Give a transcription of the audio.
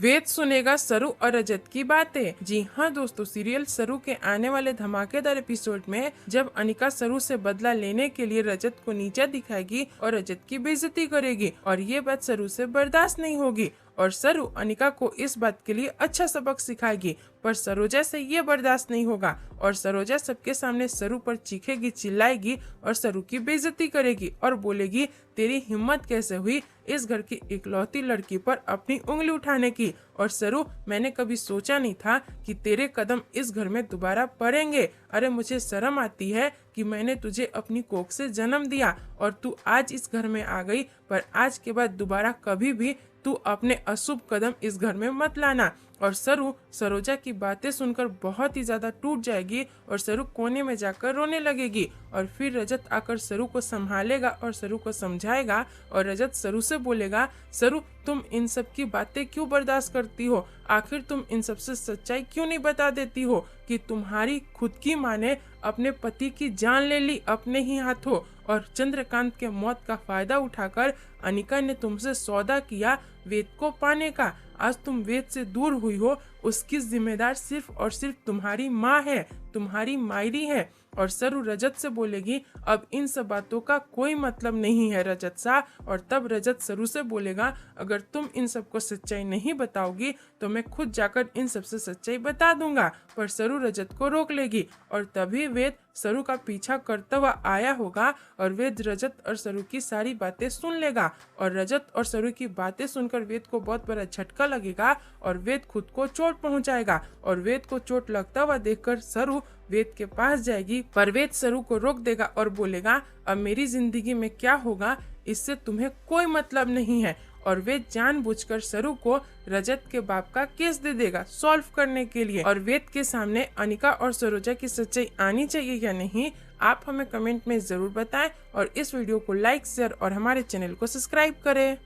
वेद सुनेगा सरू और रजत की बातें। जी हाँ दोस्तों, सीरियल सरू के आने वाले धमाकेदार एपिसोड में जब अनिका सरू से बदला लेने के लिए रजत को नीचा दिखाएगी और रजत की बेइज्जती करेगी और ये बात सरू से बर्दाश्त नहीं होगी और सरू अनिका को इस बात के लिए अच्छा सबक सिखाएगी, पर सरोजा से ये बर्दाश्त नहीं होगा और सरोजा सबके सामने सरू पर चीखेगी, चिल्लाएगी और सरू की बेइज्जती करेगी और बोलेगी तेरी हिम्मत कैसे हुई इस घर की इकलौती लड़की पर अपनी उंगली उठाने की। और सरू, मैंने कभी सोचा नहीं था कि तेरे कदम इस घर में दोबारा पड़ेंगे। अरे मुझे शर्म आती है कि मैंने तुझे अपनी कोख से जन्म दिया और तू आज इस घर में आ गई, पर आज के बाद दोबारा कभी भी तू अपने अशुभ कदम इस घर में मत लाना। और सरू सरोजा की बातें सुनकर बहुत ही ज्यादा टूट जाएगी और सरू कोने में जाकर रोने लगेगी और फिर रजत आकर सरू को संभालेगा और सरू को समझाएगा और रजत सरू से बोलेगा, सरू तुम इन सब की बातें क्यों बर्दाश्त करती हो? आखिर तुम इन सब से सच्चाई क्यों नहीं बता देती हो कि तुम्हारी खुद की माँ ने अपने पति की जान ले ली अपने ही हाथों और चंद्रकांत के मौत का फायदा उठाकर अनिका ने तुमसे सौदा किया वेद को पाने का। आज तुम वेद से दूर हुई हो, उसकी जिम्मेदार सिर्फ और सिर्फ तुम्हारी माँ है, तुम्हारी मायरी है। और सरू रजत से बोलेगी, अब इन सब बातों का कोई मतलब नहीं है रजत सा। और तब रजत सरू से बोलेगा, अगर तुम इन सब को सच्चाई नहीं बताओगी तो मैं खुद जाकर इन सब से सच्चाई बता दूंगा। पर सरू रजत को रोक लेगी और तभी वेद सरू का पीछा करता हुआ आया होगा और वेद रजत और सरू की सारी बातें सुन लेगा और रजत और सरू की बातें सुनकर वेद को बहुत बड़ा झटका लगेगा और वेद खुद को चोट पहुंचाएगा और वेद को चोट लगता हुआ देखकर सरू वेद के पास जाएगी, पर वेद सरू को रोक देगा और बोलेगा, अब मेरी जिंदगी में क्या होगा इससे तुम्हें कोई मतलब नहीं है। और वेद जानबूझकर सरू को रजत के बाप का केस दे देगा सॉल्व करने के लिए। और वेद के सामने अनिका और सरोजा की सच्चाई आनी चाहिए या नहीं, आप हमें कमेंट में जरूर बताएं और इस वीडियो को लाइक, शेयर और हमारे चैनल को सब्सक्राइब करें।